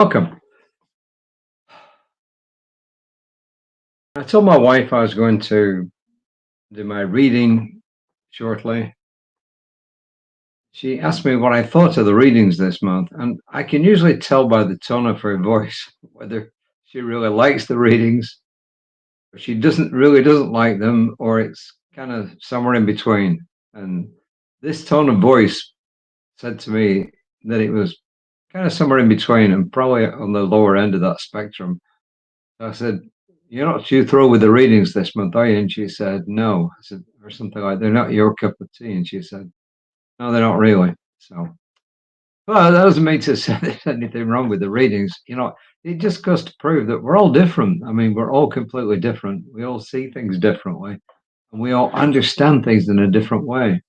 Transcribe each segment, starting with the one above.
Welcome. I told my wife I was going to do my reading shortly. She asked me what I thought of the readings this month, and I can usually tell by the tone of her voice whether she really likes the readings or she doesn't like them, or it's kind of somewhere in between. And this tone of voice said to me that it was kind of somewhere in between and probably on the lower end of that spectrum. So I said, "You're not too thrilled with the readings this month, are you?" And she said, "No." I said, or something like, "They're not your cup of tea." And she said, "No, they're not really." So, well, that doesn't mean to say there's anything wrong with the readings. It just goes to prove that we're all different. I mean, we're all completely different. We all see things differently, and we all understand things in a different way.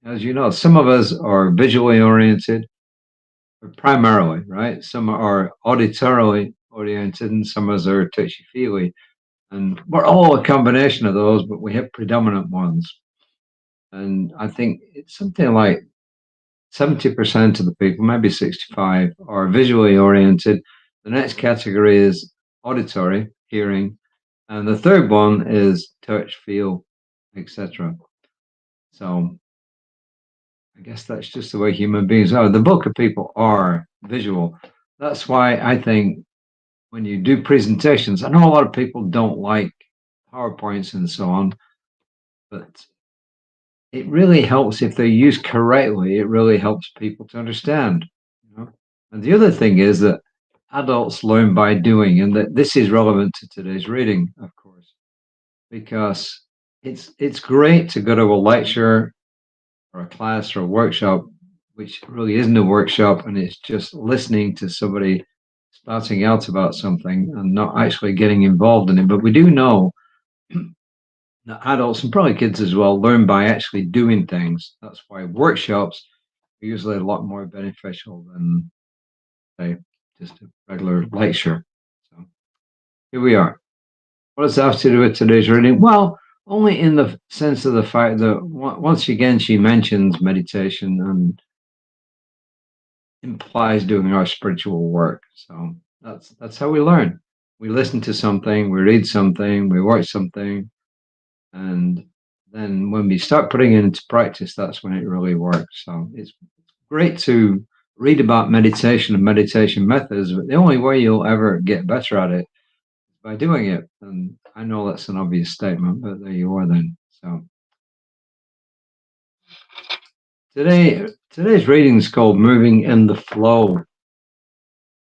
As you know, some of us are visually oriented, primarily, right? Some are auditorily oriented, and some of us are touchy feely. And we're all a combination of those, but we have predominant ones. And I think it's something like 70% of the people, maybe 65, are visually oriented. The next category is auditory, hearing. And the third one is touch, feel, etc. So I guess that's just the way human beings are. The bulk of people are visual. That's why I think when you do presentations, I know a lot of people don't like PowerPoints and so on, but it really helps if they're used correctly. It really helps people to understand. You know? And the other thing is that adults learn by doing, and that this is relevant to today's reading, of course, because it's great to go to a lecture or a class or a workshop, which really isn't a workshop, and it's just listening to somebody spouting out about something and not actually getting involved in it. But we do know that adults and probably kids as well learn by actually doing things. That's why workshops are usually a lot more beneficial than, say, just a regular lecture. So here we are. What does that have to do with today's reading? Well, only in the sense of the fact that once again she mentions meditation and implies doing our spiritual work. So that's how we learn. We listen to something, we read something, we watch something, and then when we start putting it into practice, that's when it really works. So it's great to read about meditation and meditation methods, but the only way you'll ever get better at it is by doing it. And I know that's an obvious statement, but there you are then. So today's reading is called Moving in the Flow.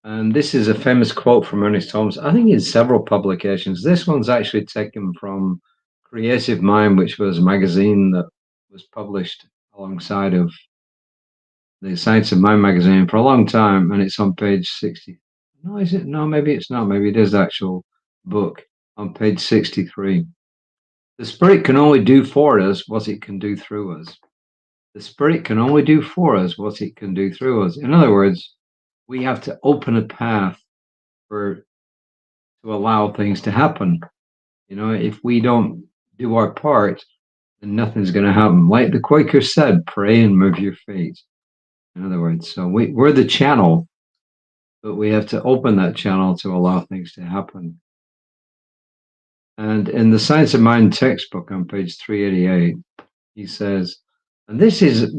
And this is a famous quote from Ernest Holmes, I think in several publications. This one's actually taken from Creative Mind, which was a magazine that was published alongside of the Science of Mind magazine for a long time, and it's on page 60. No, is it? No, maybe it's not. Maybe it is the actual book on page 63. The spirit can only do for us what it can do through us. The spirit can only do for us what it can do through us. In other words, we have to open a path for to allow things to happen. If we don't do our part, then nothing's going to happen. Like the Quakers said, pray and move your feet. In other words, so we're the channel, but we have to open that channel to allow things to happen. And in the Science of Mind textbook on page 388, he says, and this is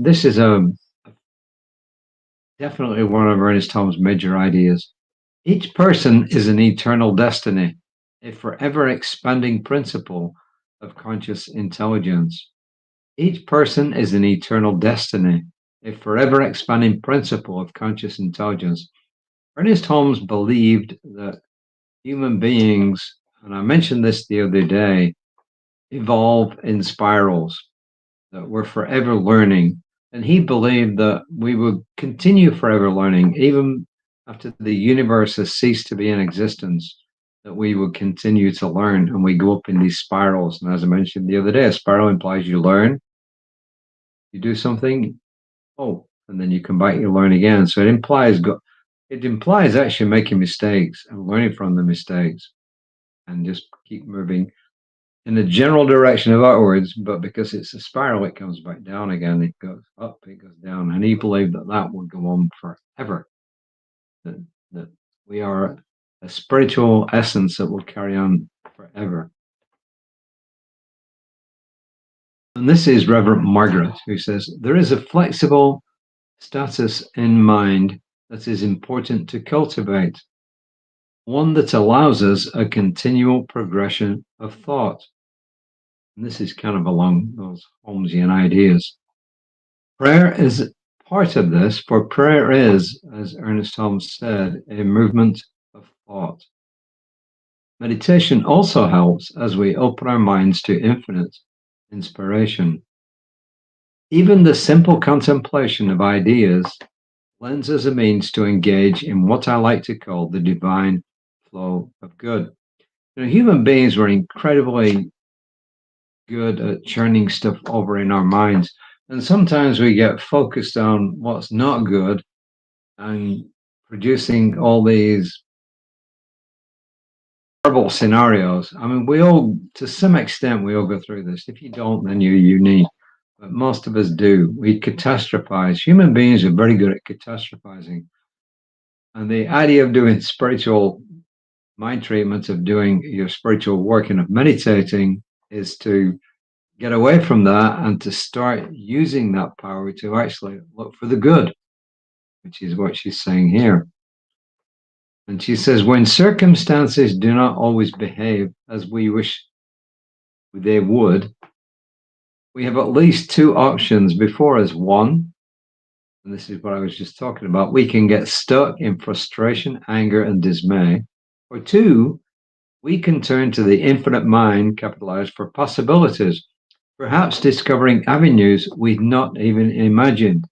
definitely one of Ernest Holmes' major ideas. Each person is an eternal destiny, a forever expanding principle of conscious intelligence. Each person is an eternal destiny, a forever expanding principle of conscious intelligence. Ernest Holmes believed that human beings, and I mentioned this the other day, evolve in spirals, that we're forever learning. And he believed that we would continue forever learning, even after the universe has ceased to be in existence, that we would continue to learn and we go up in these spirals. And as I mentioned the other day, a spiral implies you learn, you do something, oh, and then you come back, you learn again. So it implies actually making mistakes and learning from the mistakes and just keep moving in the general direction of outwards, but because it's a spiral, it comes back down again. It goes up, it goes down, and he believed that would go on forever. That We are a spiritual essence that will carry on forever. And this is Reverend Margaret, who says, there is a flexible status in mind that is important to cultivate, one that allows us a continual progression of thought. And this is kind of along those Holmesian ideas. Prayer is part of this, for prayer is, as Ernest Holmes said, a movement of thought. Meditation also helps as we open our minds to infinite inspiration. Even the simple contemplation of ideas lends us a means to engage in what I like to call the divine flow of good. Human beings were incredibly good at churning stuff over in our minds. And sometimes we get focused on what's not good and producing all these horrible scenarios. I mean, we all, to some extent, we all go through this. If you don't, then you're unique. But most of us do. We catastrophize. Human beings are very good at catastrophizing. And the idea of doing spiritual mind treatment, of doing your spiritual work and of meditating, is to get away from that and to start using that power to actually look for the good, which is what she's saying here. And she says, when circumstances do not always behave as we wish they would, we have at least two options before us. One, and this is what I was just talking about, we can get stuck in frustration, anger, and dismay. Or two, we can turn to the infinite mind, capitalized, for possibilities, perhaps discovering avenues we'd not even imagined.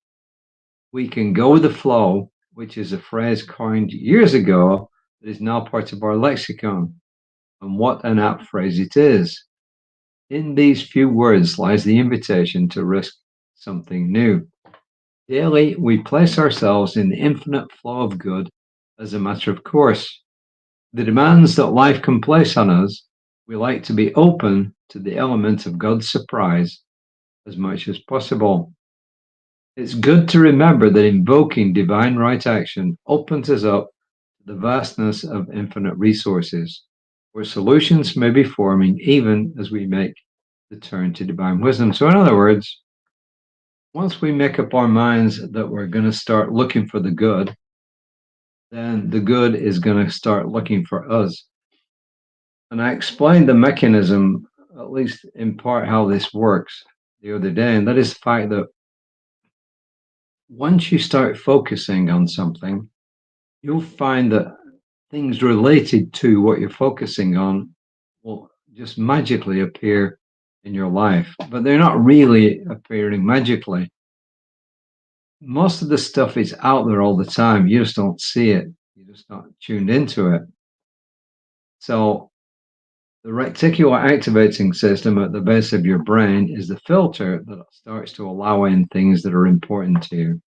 We can go with the flow, which is a phrase coined years ago that is now part of our lexicon. And what an apt phrase it is. In these few words lies the invitation to risk something new. Daily, we place ourselves in the infinite flow of good as a matter of course. The demands that life can place on us, we like to be open to the element of God's surprise as much as possible. It's good to remember that invoking divine right action opens us up to the vastness of infinite resources, where solutions may be forming even as we make the turn to divine wisdom. So in other words, once we make up our minds that we're going to start looking for the good, then the good is going to start looking for us. And I explained the mechanism, at least in part, how this works the other day. And that is the fact that once you start focusing on something, you'll find that things related to what you're focusing on will just magically appear in your life, but they're not really appearing magically. Most of the stuff is out there all the time. You just don't see it. You're just not tuned into it. So the reticular activating system at the base of your brain is the filter that starts to allow in things that are important to you.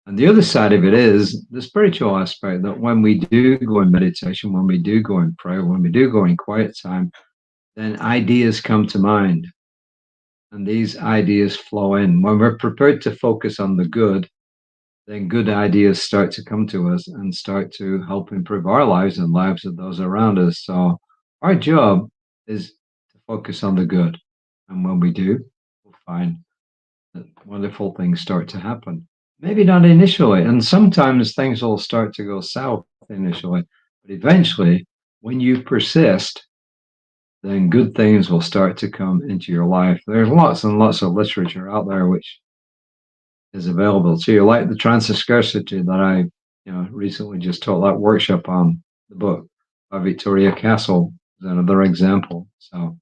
And the other side of it is the spiritual aspect, that when we do go in meditation, when we do go in prayer, when we do go in quiet time, then ideas come to mind. And these ideas flow in. When we're prepared to focus on the good, then good ideas start to come to us and start to help improve our lives and lives of those around us. So our job is to focus on the good. And when we do, we'll find that wonderful things start to happen. Maybe not initially, and sometimes things will start to go south initially, but eventually, when you persist, then good things will start to come into your life. There's lots and lots of literature out there which is available to you, like the Trance of Scarcity that I recently just taught that workshop on, the book by Victoria Castle is another example. So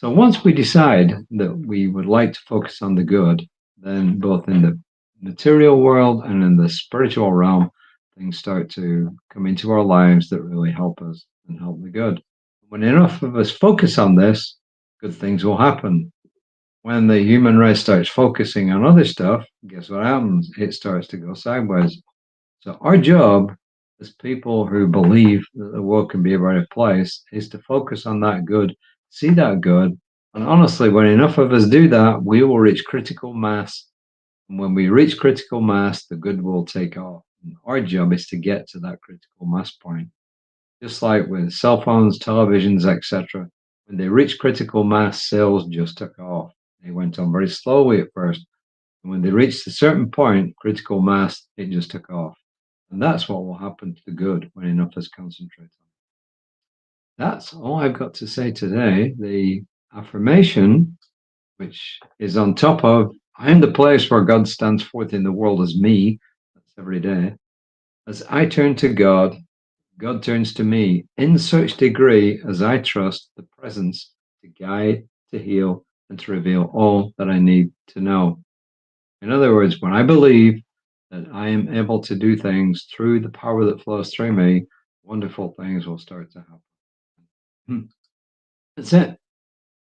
once we decide that we would like to focus on the good, then both in the material world and in the spiritual realm, things start to come into our lives that really help us and help the good. When enough of us focus on this, good things will happen. When the human race starts focusing on other stuff, guess what happens? It starts to go sideways. So our job as people who believe that the world can be a better place is to focus on that good, see that good. And honestly, when enough of us do that, we will reach critical mass. And when we reach critical mass, the good will take off. Our job is to get to that critical mass point. Just like with cell phones, televisions, etc. When they reached critical mass, sales just took off. They went on very slowly at first. And when they reached a certain point, critical mass, it just took off. And that's what will happen to the good when enough is concentrated. That's all I've got to say today. The affirmation, which is on top of, I am the place where God stands forth in the world as me. That's every day. As I turn to God, God turns to me in such degree as I trust the presence to guide, to heal, and to reveal all that I need to know. In other words, when I believe that I am able to do things through the power that flows through me, wonderful things will start to happen. That's it.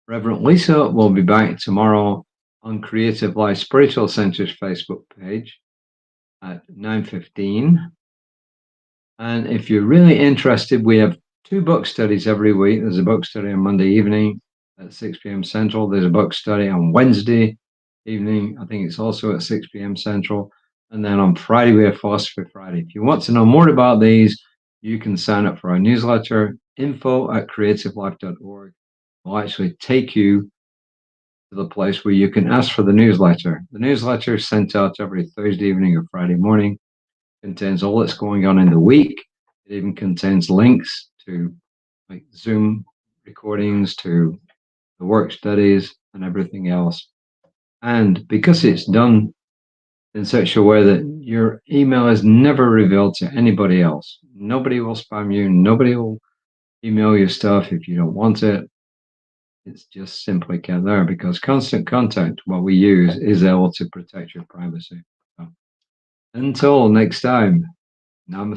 Reverend Lisa will be back tomorrow on Creative Life Spiritual Center's Facebook page at 9:15. And if you're really interested, we have 2 book studies every week. There's a book study on Monday evening at 6 p.m. Central. There's a book study on Wednesday evening. I think it's also at 6 p.m. Central. And then on Friday, we have Philosophy Friday. If you want to know more about these, you can sign up for our newsletter, info@creativelife.org. Will actually take you to the place where you can ask for the newsletter. The newsletter is sent out every Thursday evening or Friday morning. Contains all that's going on in the week. It even contains links to like Zoom recordings, to the work studies and everything else. And because it's done in such a way that your email is never revealed to anybody else, nobody will spam you, nobody will email you stuff if you don't want it. It's just simply kept there because constant contact, what we use, is able to protect your privacy. So, until next time, namaste.